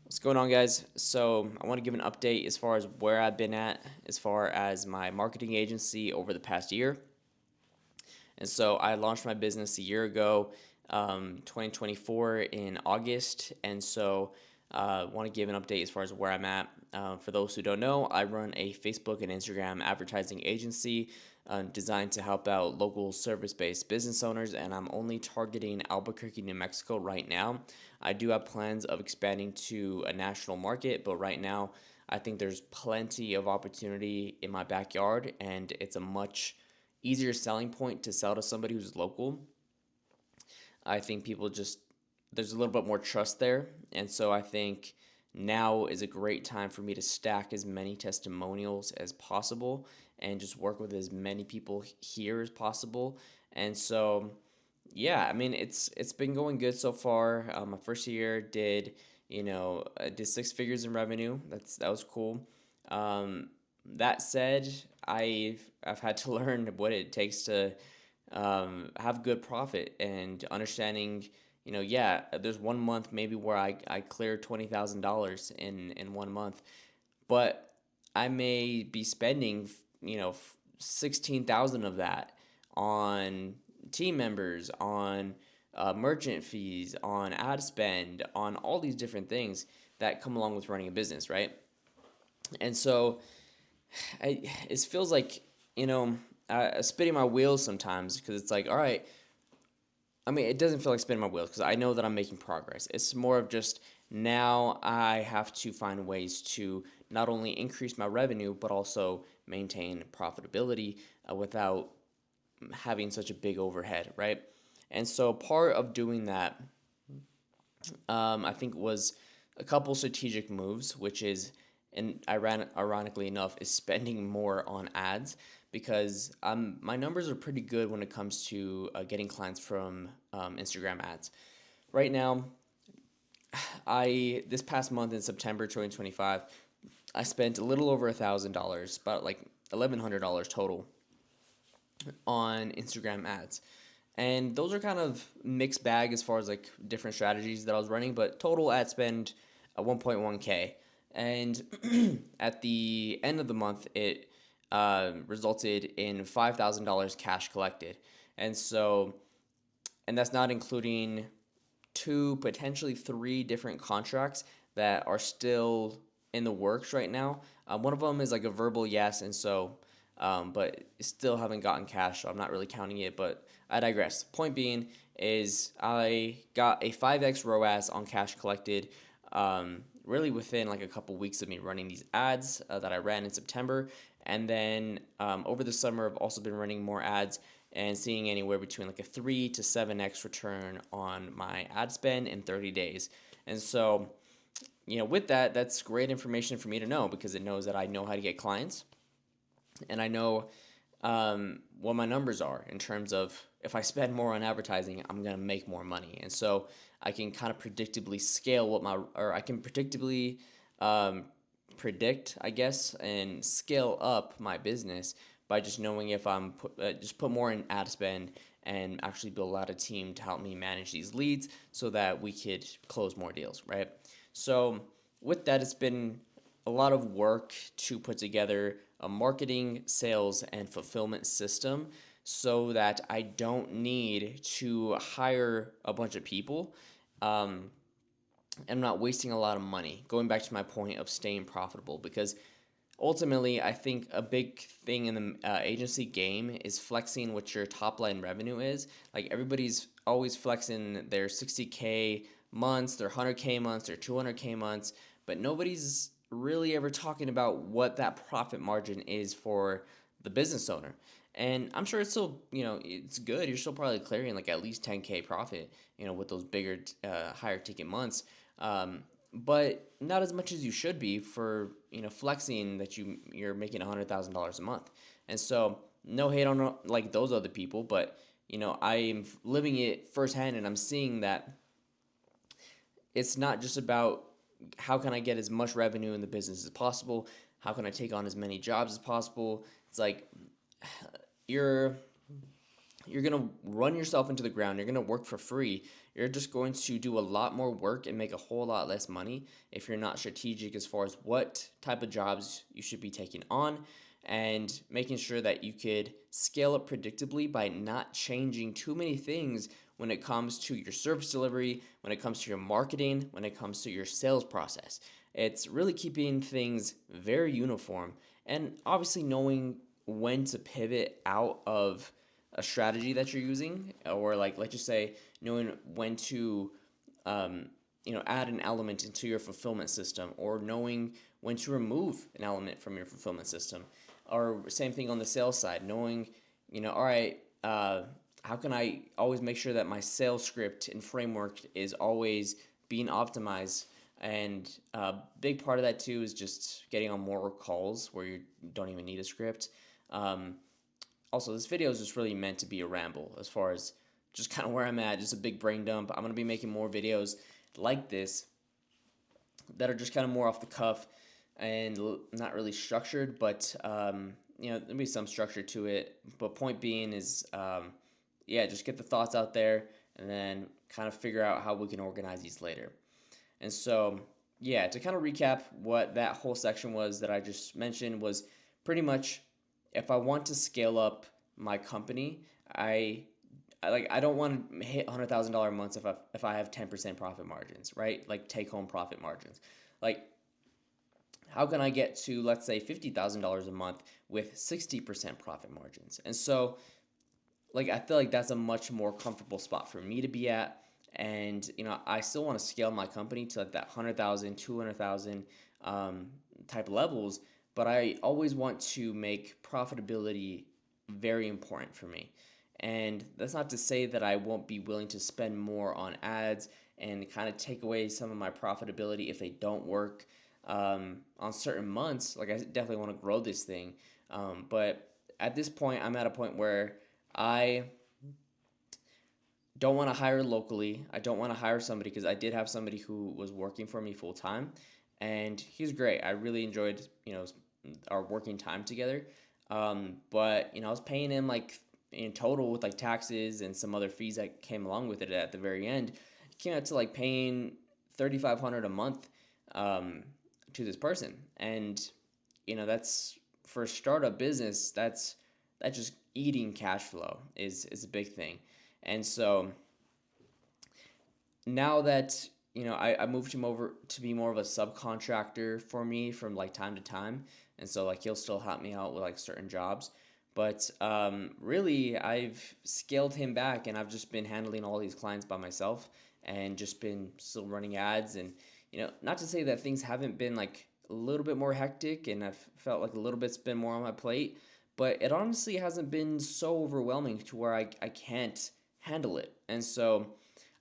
What's going on, guys? So, I want to give an update as far as where I've been at, as far as my marketing agency over the past year. And so, I launched my business a year ago, 2024 in August. And so, I want to give an update as far as where I'm at. For those who don't know, I run a Facebook and Instagram advertising agency designed to help out local service based business owners, and I'm only targeting Albuquerque, New Mexico right now. I do have plans of expanding to a national market, but right now I think there's plenty of opportunity in my backyard, and it's a much easier selling point to sell to somebody who's local. I think people just there's a little bit more trust there, and so I think now is a great time for me to stack as many testimonials as possible and just work with as many people here as possible. And so yeah, I mean it's been going good so far. My first year did I did six figures in revenue. That was cool. Um, that said, I've had to learn what it takes to have good profit and understanding. Yeah, there's one month maybe where I cleared $20,000 in one month, but I may be spending 16,000 of that on team members, on merchant fees, on ad spend, on all these different things that come along with running a business, right? And so it feels like spinning my wheels sometimes because it's like, all right, I mean, it doesn't feel like spinning my wheels because I know that I'm making progress. It's more of just now I have to find ways to not only increase my revenue but also maintain profitability without having such a big overhead, right? And so part of doing that, I think, was a couple strategic moves, which is, and ironically enough, is spending more on ads because my numbers are pretty good when it comes to getting clients from Instagram ads. Right now, I this past month in September 2025, I spent a little over $1,000, about like $1,100 total on Instagram ads. And those are kind of mixed bag as far as like different strategies that I was running, but total ad spend 1.1K. And at the end of the month, it resulted in $5,000 cash collected. And so, and that's not including two, potentially three different contracts that are still in the works right now. One of them is like a verbal yes, and so, but still haven't gotten cash, so I'm not really counting it. But I digress. Point being is I got a 5x ROAS on cash collected. Really within like a couple weeks of me running these ads that I ran in September, and then over the summer I've also been running more ads and seeing anywhere between like a 3 to 7x return on my ad spend in 30 days. And so, with that, that's great information for me to know because it knows that I know how to get clients and I know what my numbers are in terms of if I spend more on advertising, I'm going to make more money. And so I can kind of predictably scale or I can predictably um, predict, I guess, and scale up my business by just knowing if just put more in ad spend and actually build out a team to help me manage these leads so that we could close more deals, right? So with that, it's been a lot of work to put together a marketing, sales, and fulfillment system so that I don't need to hire a bunch of people. Um, I'm not wasting a lot of money. Going back to my point of staying profitable, because ultimately, I think a big thing in the agency game is flexing what your top line revenue is. Like everybody's always flexing their 60K months, their 100K months, their 200K months, but nobody's really ever talking about what that profit margin is for the business owner. And I'm sure it's still, it's good. You're still probably clearing like at least 10K profit, with those bigger, higher ticket months. But not as much as you should be for flexing that you're making $100,000 a month. And so no hate on like those other people, but I'm living it firsthand and I'm seeing that it's not just about how can I get as much revenue in the business as possible, how can I take on as many jobs as possible. It's like you're you're going to run yourself into the ground. You're going to work for free. You're just going to do a lot more work and make a whole lot less money if you're not strategic as far as what type of jobs you should be taking on, and making sure that you could scale up predictably by not changing too many things when it comes to your service delivery, when it comes to your marketing, when it comes to your sales process. It's really keeping things very uniform, and obviously knowing when to pivot out of a strategy that you're using, or like let's just say knowing when to um, add an element into your fulfillment system, or knowing when to remove an element from your fulfillment system, or same thing on the sales side, knowing all right, how can I always make sure that my sales script and framework is always being optimized. And a big part of that too is just getting on more calls where you don't even need a script. um, Also, this video is just really meant to be a ramble as far as just kind of where I'm at, just a big brain dump. I'm going to be making more videos like this that are just kind of more off the cuff and not really structured, but there'll be some structure to it. But point being is, yeah, just get the thoughts out there and then kind of figure out how we can organize these later. And so, yeah, to kind of recap what that whole section was that I just mentioned was pretty much, if I want to scale up my company, I I don't want to hit $100,000 months if I have 10% profit margins, right? Like take home profit margins. Like, how can I get to, let's say, $50,000 a month with 60% profit margins? And so, like, I feel like that's a much more comfortable spot for me to be at. And I still want to scale my company to like that 100,000, 200,000 type levels, but I always want to make profitability very important for me. And that's not to say that I won't be willing to spend more on ads and kind of take away some of my profitability if they don't work on certain months. Like, I definitely want to grow this thing, but at this point, I'm at a point where I don't want to hire locally. I don't want to hire somebody, because I did have somebody who was working for me full time, and he's great. I really enjoyed our working time together. But I was paying him, like, in total with like taxes and some other fees that came along with it at the very end, it came out to like paying $3,500 a month to this person. And that's, for a startup business, that's just eating cash flow is a big thing. And so now that I moved him over to be more of a subcontractor for me from like time to time, and so like he'll still help me out with like certain jobs, but really I've scaled him back, and I've just been handling all these clients by myself, and just been still running ads. And not to say that things haven't been like a little bit more hectic, and I've felt like a little bit's been more on my plate, but it honestly hasn't been so overwhelming to where I can't handle it. And so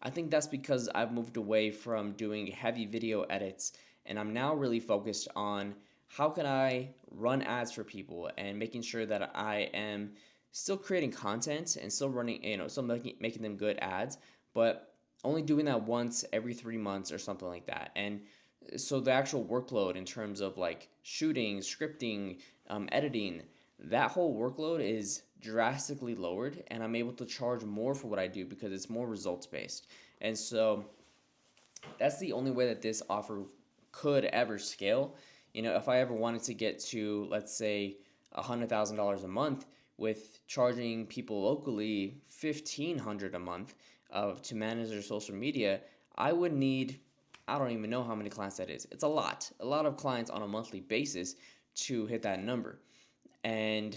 I think that's because I've moved away from doing heavy video edits, and I'm now really focused on how can I run ads for people, and making sure that I am still creating content and still running, still making them good ads, but only doing that once every 3 months or something like that. And so the actual workload in terms of like shooting, scripting, editing, that whole workload is drastically lowered, and I'm able to charge more for what I do because it's more results based. And so that's the only way that this offer could ever scale. If I ever wanted to get to, let's say, $100,000 a month with charging people locally $1,500 a month to manage their social media, I would need, I don't even know how many clients that is. It's a lot of clients on a monthly basis to hit that number. And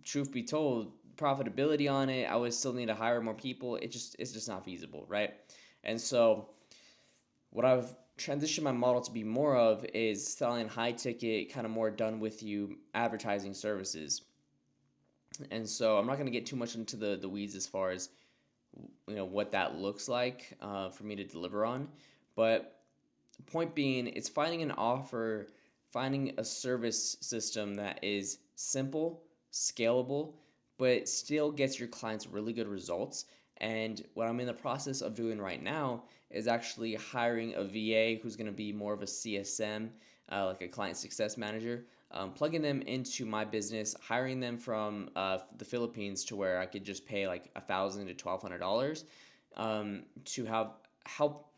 truth be told, profitability on it, I would still need to hire more people. It's just not feasible, right? And so what I've transitioned my model to be more of is selling high ticket, kind of more done with you advertising services. And so I'm not going to get too much into the weeds as far as what that looks like for me to deliver on. But the point being, it's finding an offer, finding a service system that is simple, scalable, but still gets your clients really good results. And what I'm in the process of doing right now is actually hiring a VA who's going to be more of a CSM, like a client success manager, plugging them into my business, hiring them from the Philippines to where I could just pay like $1,000 to $1,200 to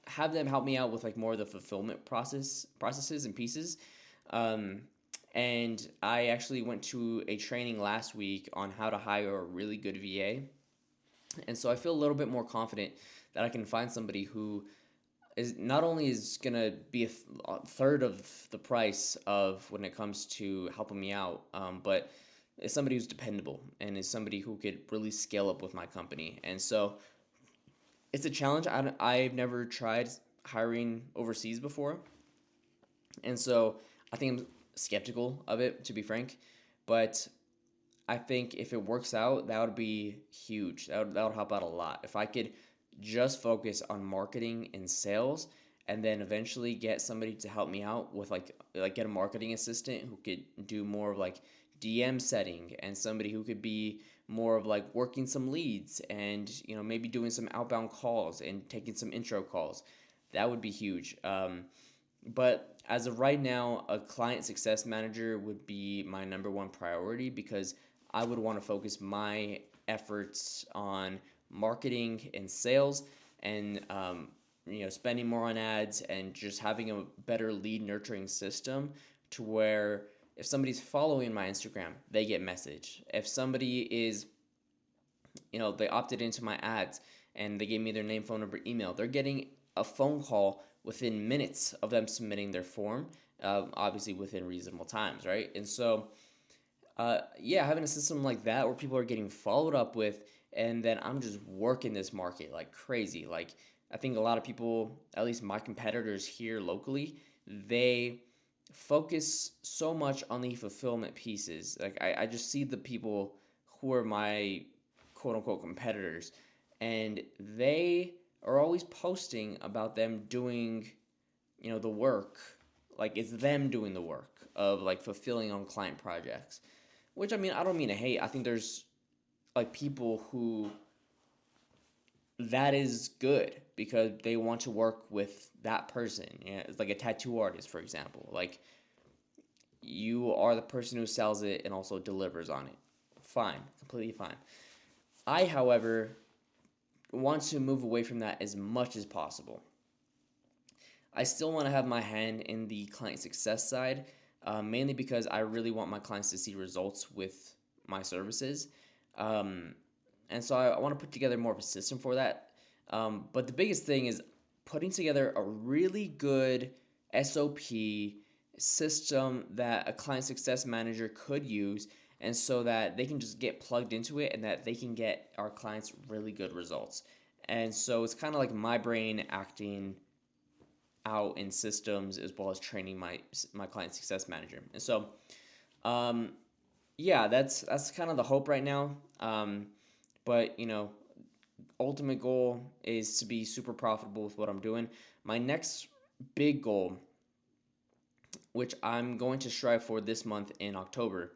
have them help me out with like more of the fulfillment processes and pieces. Um, and I actually went to a training last week on how to hire a really good VA, and so I feel a little bit more confident that I can find somebody who is not only is gonna be a third of the price of when it comes to helping me out, but is somebody who's dependable and is somebody who could really scale up with my company. And so it's a challenge. I've never tried hiring overseas before, and so I think I'm skeptical of it, to be frank. But I think if it works out, that would be huge. That would help out a lot. If I could just focus on marketing and sales, and then eventually get somebody to help me out with like get a marketing assistant who could do more of like DM setting, and somebody who could be more of like working some leads, and maybe doing some outbound calls and taking some intro calls. That would be huge. But as of right now, a client success manager would be my number one priority, because I would want to focus my efforts on marketing and sales, and spending more on ads, and just having a better lead nurturing system to where if somebody's following my Instagram, they get message. If somebody is, they opted into my ads and they gave me their name, phone number, email, they're getting a phone call within minutes of them submitting their form, obviously within reasonable times, right? And so, yeah, having a system like that where people are getting followed up with, and then I'm just working this market like crazy. Like, I think a lot of people, at least my competitors here locally, they focus so much on the fulfillment pieces. Like, I just see the people who are my quote unquote competitors, and they are always posting about them doing, the work. Like, it's them doing the work of like fulfilling on client projects. Which, I mean, I don't mean to hate. I think there's like people who that is good because they want to work with that person. Yeah, it's like a tattoo artist, for example. Like, you are the person who sells it and also delivers on it. Fine, completely fine. I, however, want to move away from that as much as possible. I still want to have my hand in the client success side, mainly because I really want my clients to see results with my services. Um, and so I want to put together more of a system for that. But the biggest thing is putting together a really good SOP system that a client success manager could use, and so that they can just get plugged into it and that they can get our clients really good results. And so it's kind of like my brain acting out in systems as well as training my client success manager. And so, um, yeah, that's kind of the hope right now. But ultimate goal is to be super profitable with what I'm doing. My next big goal, which I'm going to strive for this month in October,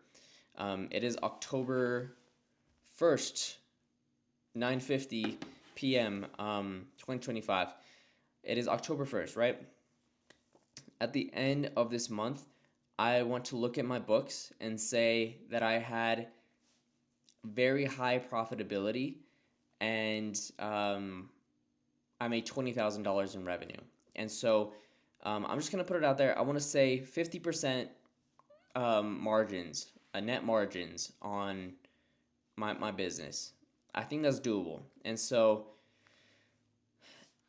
it is October 1st, 9:50 p.m. 2025. It is October 1st, right? At the end of this month, I want to look at my books and say that I had very high profitability, and I made $20,000 in revenue. And so I'm just going to put it out there. I want to say 50% margins, net margins on my business. I think that's doable. And so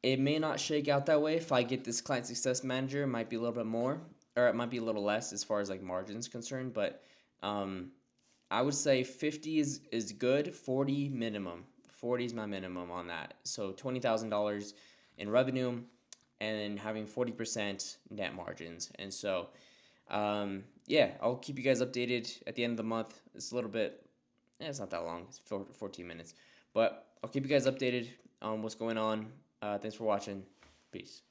it may not shake out that way. If I get this client success manager, it might be a little bit more, or it might be a little less as far as like margins concerned. But I would say 50 is good, 40 minimum. 40 is my minimum on that. So $20,000 in revenue, and having 40% net margins. And so, yeah, I'll keep you guys updated at the end of the month. It's a little bit, it's not that long. It's 14 minutes. But I'll keep you guys updated on what's going on. Thanks for watching. Peace.